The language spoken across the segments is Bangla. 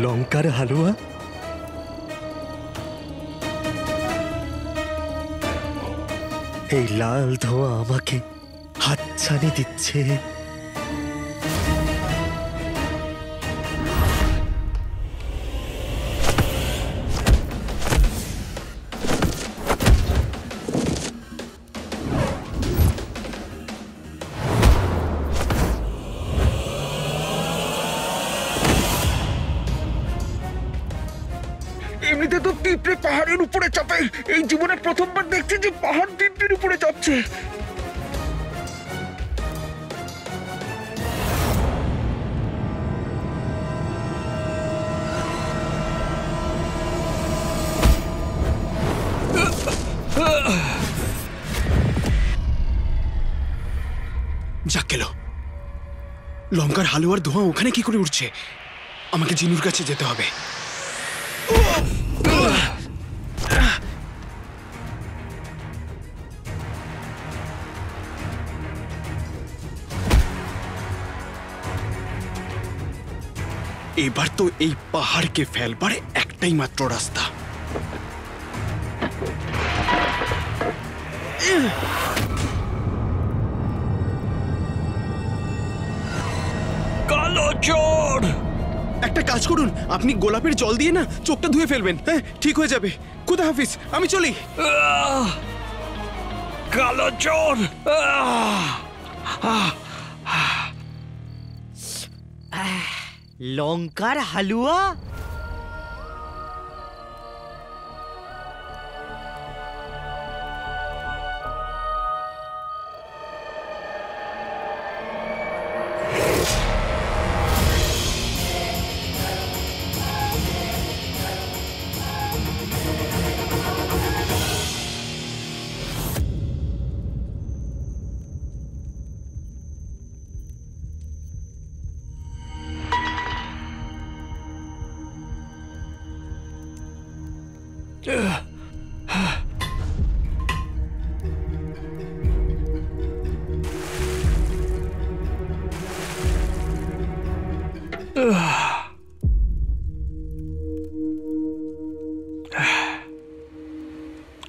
লঙ্কার হালুয়া? এই লাল ধোঁয়া আমাকে হাতছানি দিচ্ছে। এমনিতে তো পিঁপড়ে পাহাড়ের উপরে চাপে, এই জীবনে প্রথমবার দেখছি যে পাহাড় পিঁপড়ের উপরে চাপছে। যাক গেল, লঙ্কার হালুয়ার ধোঁয়া ওখানে কি করে উঠছে? আমাকে জিনুর কাছে যেতে হবে। এবার তো এই পাহাড়কে ফেলবার একটাই মাত্র রাস্তা। কালো চোর! একটা কাজ করুন, আপনি গোলাপের জল দিয়ে না চোখটা ধুয়ে ফেলবেন। হ্যাঁ, ঠিক হয়ে যাবে। খুদা হাফিজ, আমি চলি। কালো চোর! লঙ্কার হালুয়া?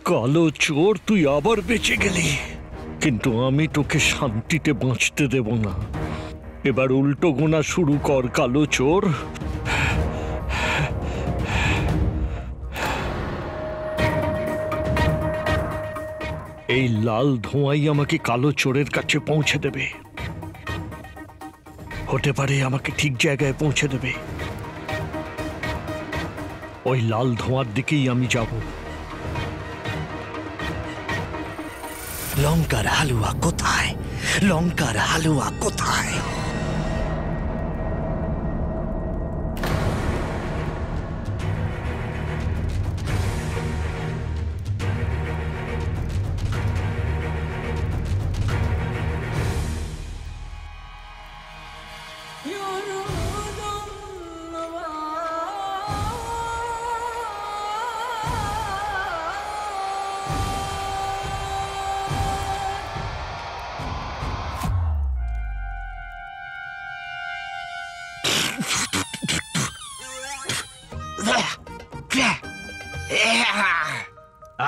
কালো চোর, তুই আবার বেঁচে গেলি, কিন্তু আমি তোকে শান্তিতে বাঁচতে দেব না। এবার উল্টো গোনা শুরু কর কালো চোর। এই লাল ধোঁয়াই আমাকে কালো চোরের কাছে পৌঁছে দেবে। হতে পারে আমাকে ঠিক জায়গায় পৌঁছে দেবে। ওই লাল ধোঁয়ার দিকেই আমি যাব। লঙ্কার হালুয়া কোথায়? লঙ্কার হালুয়া কোথায়?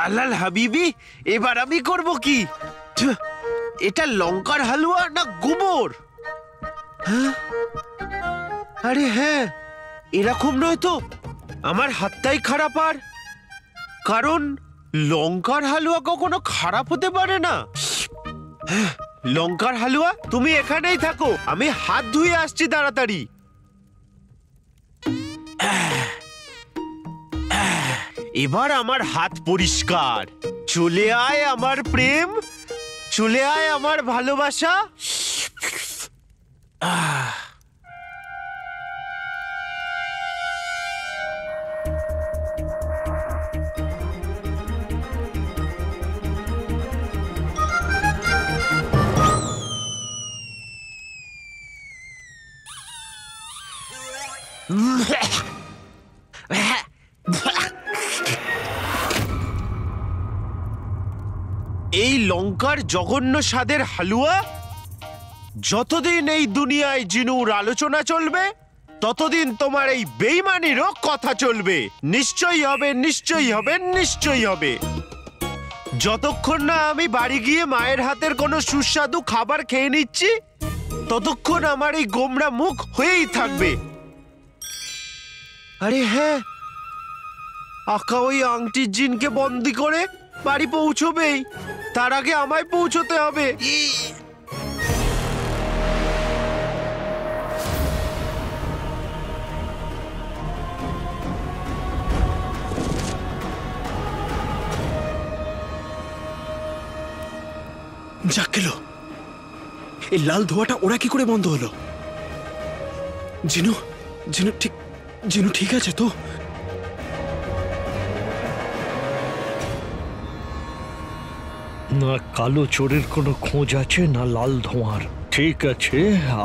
আলাল হাবিবি, এবার আমি করব কি? এটা লঙ্কার হালুয়া না গোবর? হ্যাঁ, আরে হ্যাঁ, এরকম নয় তো। আমার হাতটাই খারাপ। আর কারণ লঙ্কার হালুয়া কখনো খারাপ হতে পারে না। লঙ্কার হালুয়া, তুমি এখানেই থাকো, আমি হাত ধুয়ে আসছি তাড়াতাড়ি। এবার আমার হাত পরিষ্কার। চলে আয় আমার প্রেম, চলে আয় আমার ভালোবাসা। এই লঙ্কার জঘন্য স্বাদের হালুয়া যতদিন এই দুনিয়ায় জিনুর আলোচনা চলবে ততদিন তোমার এই বেইমানিরও কথা চলবে। নিশ্চয়ই হবে, নিশ্চয়ই হবে, নিশ্চয়ই হবে। যতক্ষণ না আমি বাড়ি গিয়ে মায়ের হাতের কোনো সুস্বাদু খাবার খেয়ে নিচ্ছি, ততক্ষণ আমার এই গোমড়া মুখ হয়েই থাকবে। আরে হ্যাঁ, আকা ওই আংটির জিনকে বন্দি করে বাড়ি পৌঁছবেই, তার আগে আমায় পৌঁছতে হবে। যাক গেল, এই লাল ধোঁয়াটা ওরা কি করে বন্ধ হলো? জিনু জিনু ঠিক আছে তো? না কালো চোরের কোনো খোঁজ আছে, না লাল ধোঁয়ার। ঠিক আছে,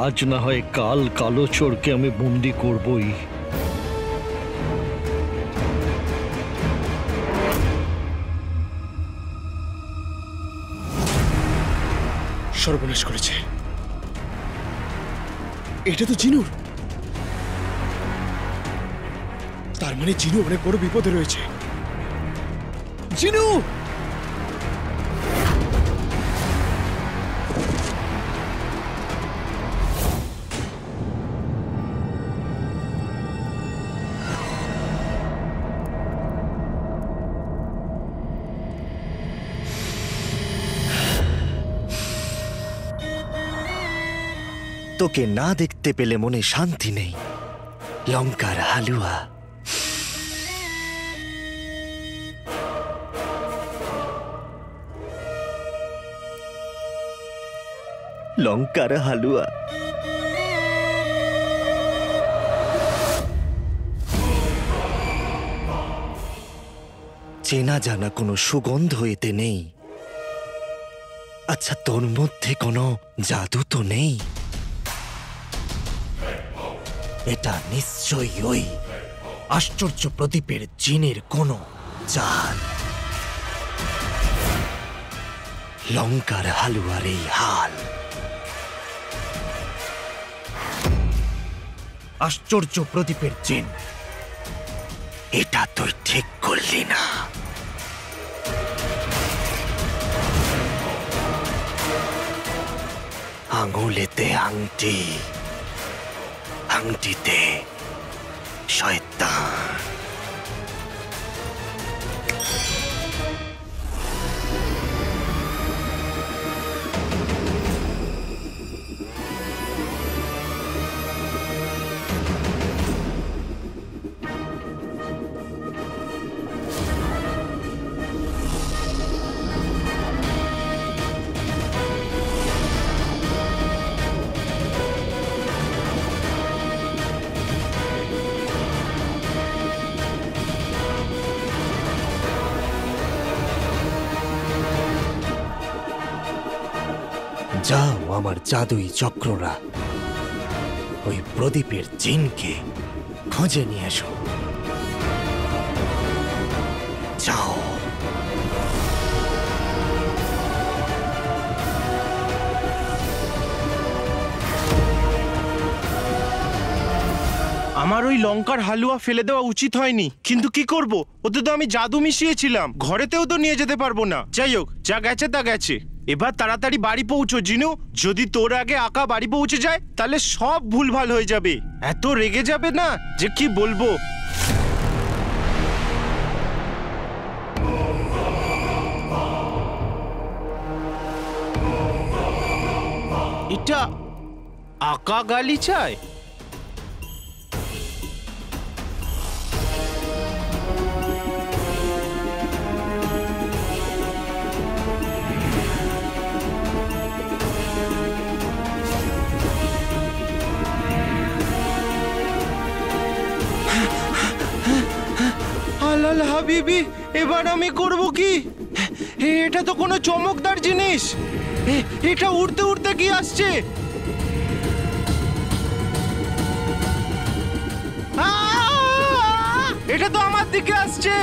আজ না হয় কাল কালো চোরকে আমি বন্দি করবই। সর্বনাশ করেছে, এটা তো জিনুর। তার মানে জিনু অনেক বড় বিপদে রয়েছে। জিনু! তোকে না দেখতে পেলে মনে শান্তি নেই, লঙ্কার হালুয়া। লঙ্কার হালুয়া। চেনা জানা কোনো সুগন্ধ এতে নেই। আচ্ছা, তোর মধ্যে কোনো জাদু তো নেই? এটা নিশ্চয়ই ওই আশ্চর্য প্রদীপের জিনের কোনো চাল। লঙ্কার হালুয়ার এই হাল। আশ্চর্য প্রদীপের জিন, এটা তুই ঠিক করলি না। আঙুলেতে আংটি, আংটিতে শয়তান। যাও আমার জাদুই চক্ররা, ওই প্রদীপের জিনকে খুঁজে নিয়ে এসো। যাও। আমার ওই লঙ্কার হালুয়া ফেলে দেওয়া উচিত হয়নি, কিন্তু কি করব, ওতে তো আমি জাদু মিশিয়েছিলাম। ঘরেতেও তো নিয়ে যেতে পারবো না। যাই হোক, যা গেছে তা গেছে। এবার তাড়াতাড়ি বাড়ি পৌঁছো জিনু। যদি তোর আগে আকা বাড়ি পৌঁছে যায় তাহলে সব ভুলভাল হয়ে যাবে। এত রেগে যাবে না যে কি বলবো। এটা আকা গালি চায়? আলাল হাবিবি, এবার আমি করব কি? এটা তো কোনো চমকদার জিনিস। এটা উড়তে উড়তে কি আসছে? এটা তো আমার দিকে আসছে।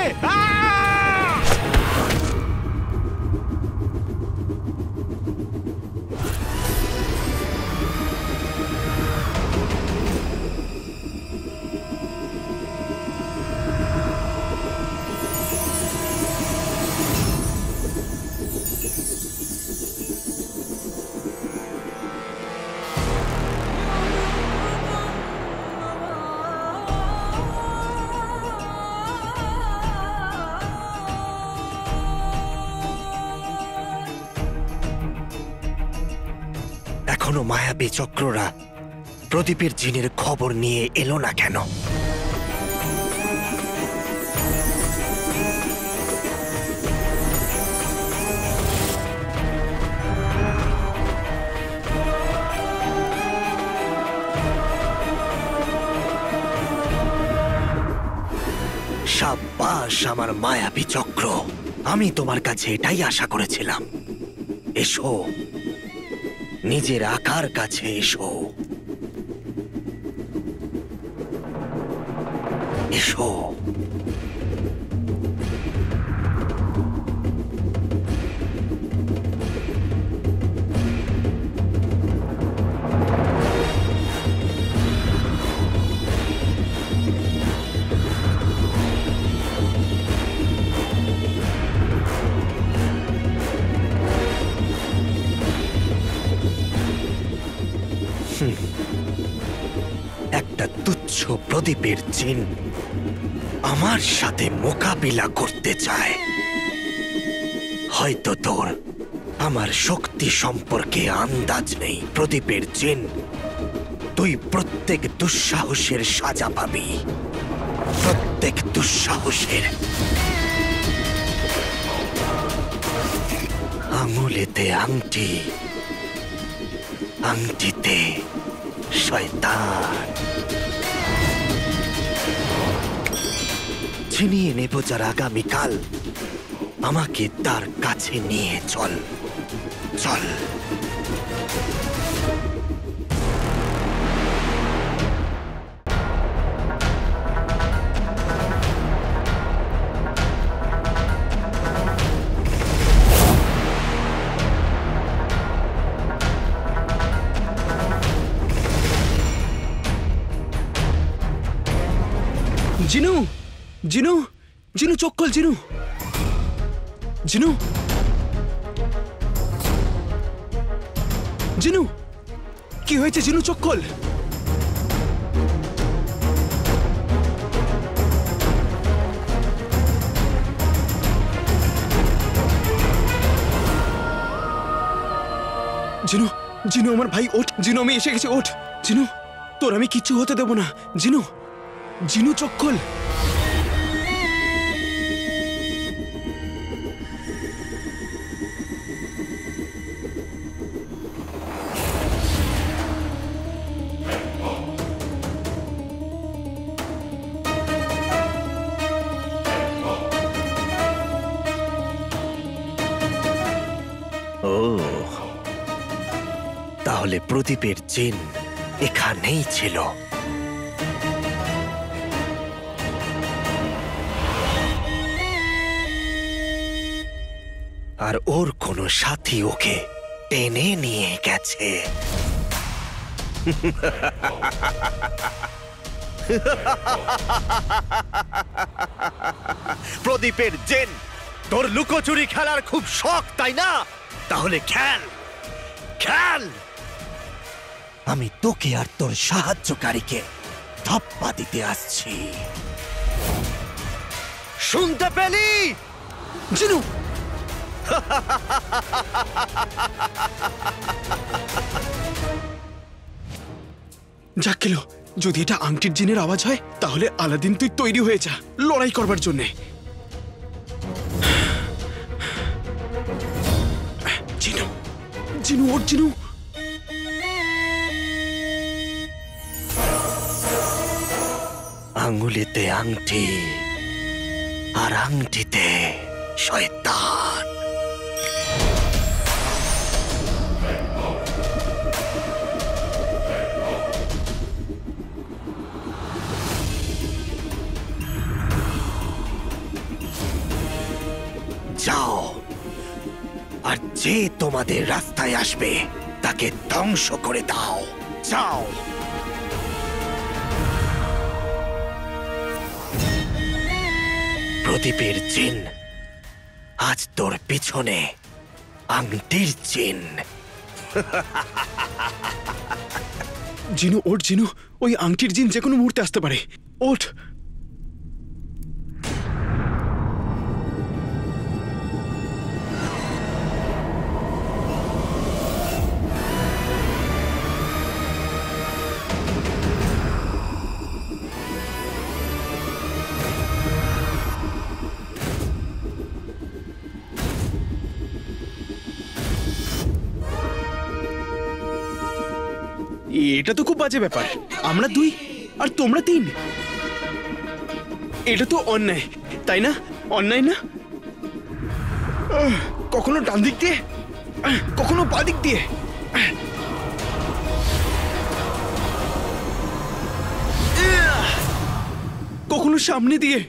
এখনো মায়াবী চক্ররা প্রদীপের জিনের খবর নিয়ে এলো না কেন? সাব্বাস আমার মায়াবী চক্র, আমি তোমার কাছে এটাই আশা করেছিলাম। এসো, নিজের আকার কাছে এসো, এসো। একটা তুচ্ছ প্রদীপের জিন আমার সাথে মোকাবিলা করতে চায়। হয়তো তোর আমার শক্তি সম্পর্কে আন্দাজ নেই প্রদীপের জিন। তুই প্রত্যেক দুঃসাহসের সাজা পাবি, প্রত্যেক দুঃসাহসের। আঙুলেতে আংটি, আংটিতে শয়তান। ছিনিয়ে নেব যার আগামীকাল, আমাকে তার কাছে নিয়ে চল, চল। জিনু, জিনু, জিনু চোখ খোল, জিনু, জিনু, জিনু, কি হয়েছে? জিনু চোখ খোল। জিনু, জিনু আমার ভাই ওঠ। জিনু আমি এসে গেছি, ওঠ। জিনু, তোর আমি কিচ্ছু হতে দেব না। জিনু, জিনু চোখ খোল। ও, তাহলে প্রদীপের জিন এখানেই ছিল। আর ওর কোনো সাথী ওকে টেনে নিয়ে গেছে। প্রদীপের জিন, তোর লুকোচুরি খেলার খুব শখ, তাই না? তাহলে খেল, খেল। আমি তোকে আর তোর সাহায্যকারীকে ধাপ্পা দিতে আসছি। শুনতে পেলি? জিনু, যাক গেল। যদি এটা আংটির জিনের আওয়াজ হয়, তাহলে আলাদিন তুই তৈরি হয়ে যা লড়াই করবার জন্যে। জিনু, জিনু ওঠ, জিনু। আঙুলেতে আংটি, আর আংটিতে শয়তান। যাও, আর যে তোমাদের রাস্তায় আসবে তাকে ধ্বংস করে দাও। যাও। প্রদীপের জিন, আজ তোর পিছনে আংটির জিন। জিনু ওঠ, জিনু। ওই আংটির জিন যে কোনো মুহূর্তে আসতে পারে। ওঠ। এটা তো খুব বাজে ব্যাপার। আমরা 2 আর তোমরা 3। এটা তো অন্যায়, তাই না? অন্যায় না? কখনো ডান দিক দিয়ে, কখনো বাঁ দিক দিয়ে। কখনো সামনে দিয়ে।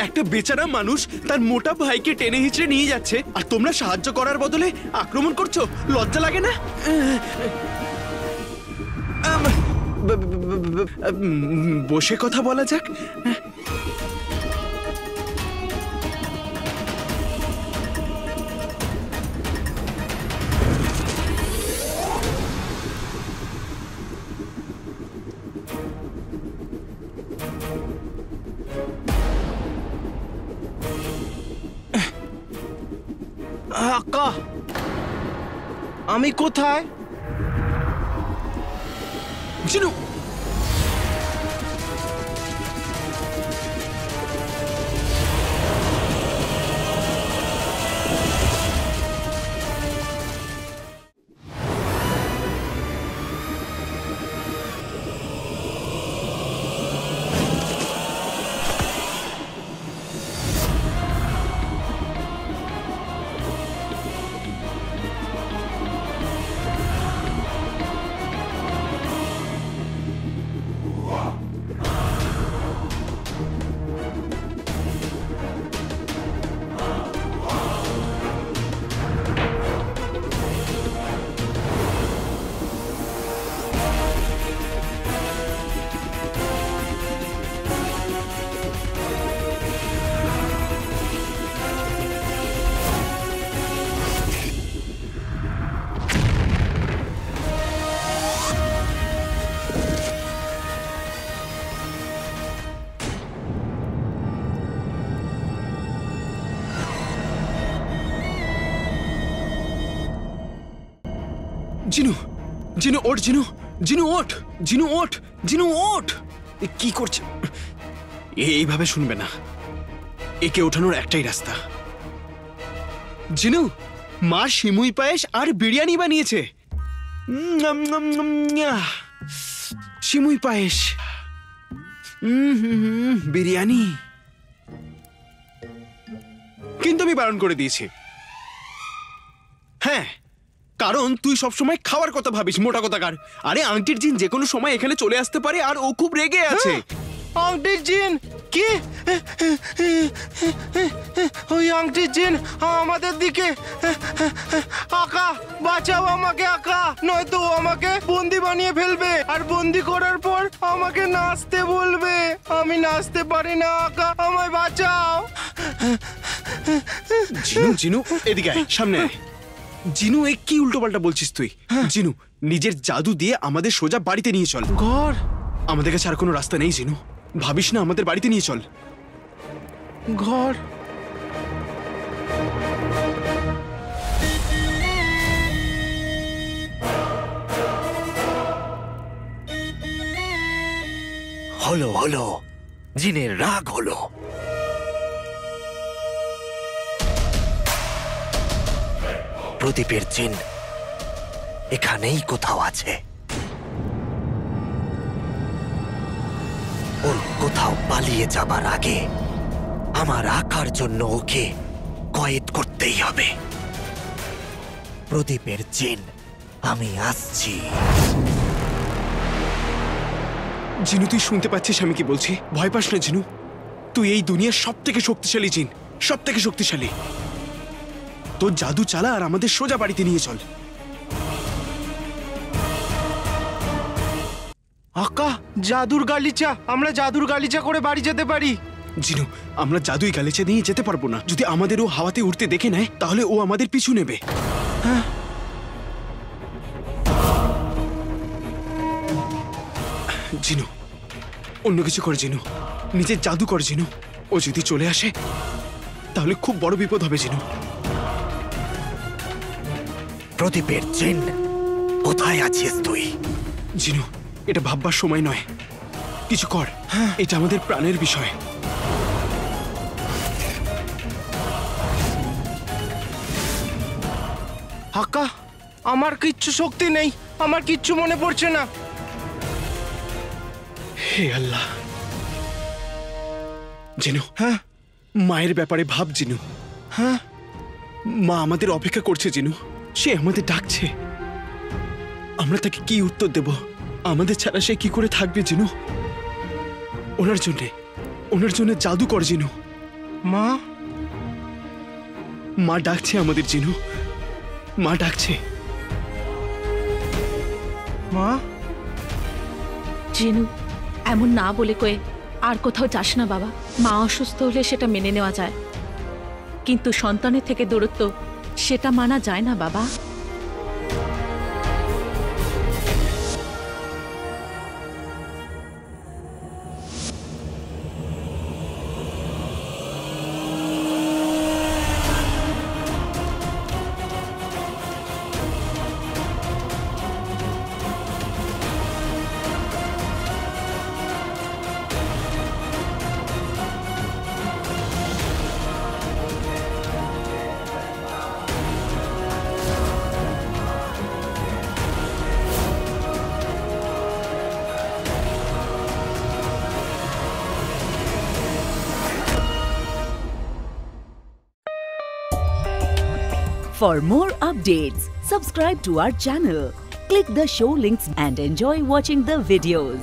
একটা বেচারা মানুষ তার মোটা ভাইকে টেনে হিঁচড়ে নিয়ে যাচ্ছে, আর তোমরা সাহায্য করার বদলে আক্রমণ করছো। লজ্জা লাগে না? বসে কথা বলা যাক। আকা, আমি কোথায়? জিনু, জিনু, জিনু ওঠ, জিনু, জিনু ওঠ, জিনু ওঠ, জিনু ওঠ। কি করছে? এইভাবে শুনবে না। একে ওঠানোর একটাই রাস্তা। জিনু, মা সিমুই পায়েস আর বিরিয়ানি বানিয়েছে। সিমুই পায়েস, বিরিয়ানি। কিন্তু আমি বারণ করে দিয়েছি। হ্যাঁ, কারণ তুই সবসময় খাওয়ার কথা ভাবিস, মোটা কথাকার। আরে আংটির জিন যে কোনো সময় এখানে চলে আসতে পারে, আর ও খুব রেগে আছে। আংটির জিন? কি? ওই আংটির জিন আমাদের দিকে। আকা, বাঁচাও আমাকে আকা, নয়তো ও আমাকে বন্দি বানিয়ে ফেলবে, আর বন্দি করার পর আমাকে নাচতে বলবে। আমি নাচতে পারি না আকা, আমায় বাঁচাও। জিনু, জিনু এদিকে আয়, সামনে আয়। জিনু, এ কি উল্টোপাল্টা বলছিস তুই? জিনু, নিজের জাদু দিয়ে আমাদের সোজা বাড়িতে নিয়ে চল। ঘর? আমাদের কাছে আর কোনো রাস্তা নেই জিনু। ভাবিস না, আমাদের বাড়িতে নিয়ে চল। ঘর? হলো হলো, জিনের রাগ হলো। প্রদীপের জিন এখানেই কোথাও আছে। ওর কোথাও পালিয়ে যাবার আগে আমার আকার জন্য ওকে কয়েদ করতেই হবে। প্রদীপের জিন, আমি আসছি। জিনু, তুই শুনতে পাচ্ছিস আমি কি বলছি? ভয় পাস না জিনু। তুই এই দুনিয়ার সব থেকে শক্তিশালী জিন, সব থেকে শক্তিশালী। তোর জাদু চালা আর আমাদের সোজা বাড়িতে নিয়ে চল। আকা, জাদুর গালিচা। আমরা জাদুর গালিচা করে বাড়ি যেতে পারি। জিনু, আমরা জাদুই গালিচা নিয়ে যেতে পারবো না। যদি আমাদের ও হাওয়াতে উঠতে দেখে নেয়, তাহলে ও আমাদের পিছু নেবে। হ্যাঁ, জিনু, অন্য কিছু কর জিনু, নিজের জাদু কর জিনু। ও যদি চলে আসে তাহলে খুব বড় বিপদ হবে জিনু। প্রদীপের জিন, কোথায় আছিস তুই? জিনু, এটা ভাববার সময় নয়, কিছু কর। এটা আমাদের প্রাণের বিষয়। হাক্কা, আমার কিচ্ছু শক্তি নেই, আমার কিচ্ছু মনে পড়ছে না। হে আল্লাহ। জিনু, হ্যাঁ মায়ের ব্যাপারে ভাব জিনু। হ্যাঁ, মা আমাদের অপেক্ষা করছে জিনু, সে আমাদের ডাকছে। আমরা তাকে কি উত্তর দেব? আমাদের ছাড়া সে কি করে থাকবে জিনু? ওনার জন্য জাদু কর জিনু। মা মা ডাকছে আমাদের জিনু, মা ডাকছে। মা জিনু, এমন না বলে কয়ে আর কোথাও যাস না বাবা। মা অসুস্থ হলে সেটা মেনে নেওয়া যায়, কিন্তু সন্তানের থেকে দূরত্ব সেটা মানা যায় না বাবা। For more updates, subscribe to our channel, click the show links and enjoy watching the videos.